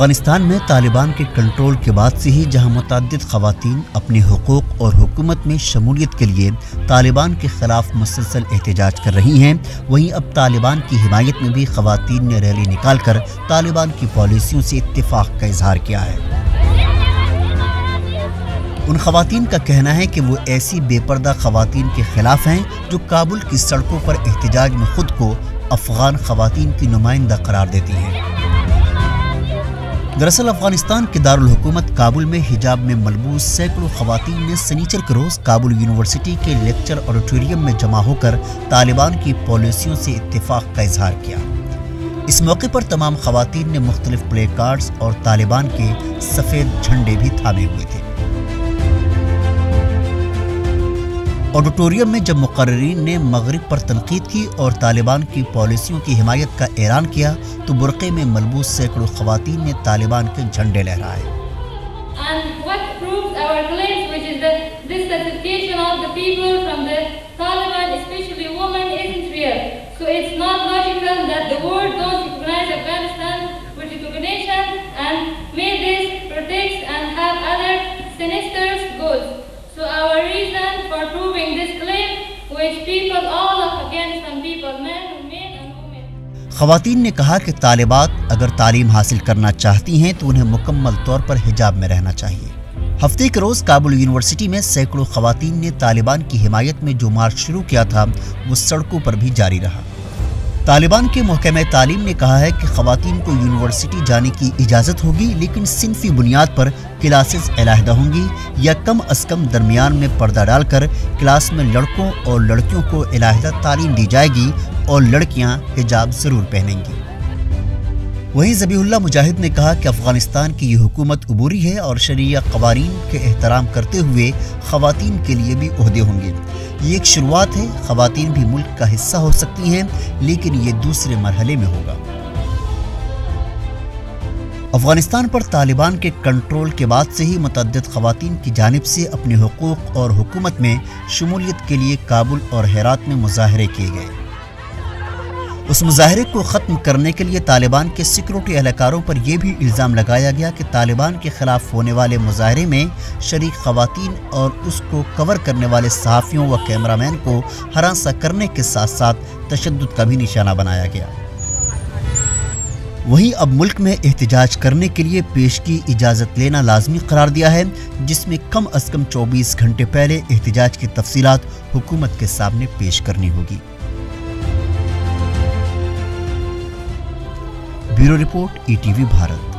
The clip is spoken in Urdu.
افغانستان میں طالبان کے کنٹرول کے بعد سے ہی جہاں متعدد خواتین اپنے حقوق اور حکومت میں شمولیت کے لیے طالبان کے خلاف مسلسل احتجاج کر رہی ہیں، وہیں اب طالبان کی حمایت میں بھی خواتین نے ریلی نکال کر طالبان کی پالیسیوں سے اتفاق کا اظہار کیا ہے۔ ان خواتین کا کہنا ہے کہ وہ ایسی بے پردہ خواتین کے خلاف ہیں جو کابل کی سڑکوں پر احتجاج میں خود کو افغان خواتین کی نمائندہ قرار دیتی ہیں۔ دراصل افغانستان کے دارالحکومت کابل میں حجاب میں ملبوس سینکڑوں خواتین نے سنیچر کے روز کابل یونیورسٹی کے لیکچر آڈیٹوریم میں جمع ہو کر طالبان کی پالیسیوں سے اتفاق کا اظہار کیا۔ اس موقع پر تمام خواتین نے مختلف پلے کارڈز اور طالبان کے سفید جھنڈے بھی تھامے ہوئے تھے۔ آڈیٹوریم میں جب مقررین نے مغرب پر تنقید کی اور طالبان کی پالیسیوں کی حمایت کا اعلان کیا تو برقعے میں ملبوس سینکڑوں خواتین نے طالبان کے جھنڈے لہرائے۔ خواتین نے کہا کہ طالبات اگر تعلیم حاصل کرنا چاہتی ہیں تو انہیں مکمل طور پر حجاب میں رہنا چاہیے۔ ہفتے کے روز کابل یونیورسٹی میں سینکڑوں خواتین نے طالبان کی حمایت میں جو مارچ شروع کیا تھا وہ سڑکوں پر بھی جاری رہا۔ طالبان کے محکمہ تعلیم نے کہا ہے کہ خواتین کو یونیورسٹی جانے کی اجازت ہوگی، لیکن صنفی بنیاد پر کلاسز علیحدہ ہوں گی یا کم از کم درمیان میں پردہ ڈال کر کلاس میں لڑکوں اور لڑکیوں کو علیحدہ تعلیم دی جائے گی اور لڑکیاں حجاب ضرور پہنیں گی۔ وہیں ذبیح اللہ مجاہد نے کہا کہ افغانستان کی یہ حکومت عبوری ہے اور شرعیہ قوانین کے احترام کرتے ہوئے خواتین کے لیے بھی عہدے ہوں گے۔ یہ ایک شروعات ہے، خواتین بھی ملک کا حصہ ہو سکتی ہیں، لیکن یہ دوسرے مرحلے میں ہوگا۔ افغانستان پر طالبان کے کنٹرول کے بعد سے ہی متعدد خواتین کی جانب سے اپنے حقوق اور حکومت میں شمولیت کے لیے کابل اور ہرات میں مظاہرے کیے گئے۔ اس مظاہرے کو ختم کرنے کے لیے طالبان کے سیکورٹی اہلکاروں پر یہ بھی الزام لگایا گیا کہ طالبان کے خلاف ہونے والے مظاہرے میں شریک خواتین اور اس کو کور کرنے والے صحافیوں و کیمرہ مین کو ہراساں کرنے کے ساتھ ساتھ تشدد کا بھی نشانہ بنایا گیا۔ وہیں اب ملک میں احتجاج کرنے کے لیے پیش کی اجازت لینا لازمی قرار دیا ہے، جس میں کم از کم 24 گھنٹے پہلے احتجاج کی تفصیلات حکومت کے سامنے پیش کرنی ہوگی۔ Bureau report ETV Bharat.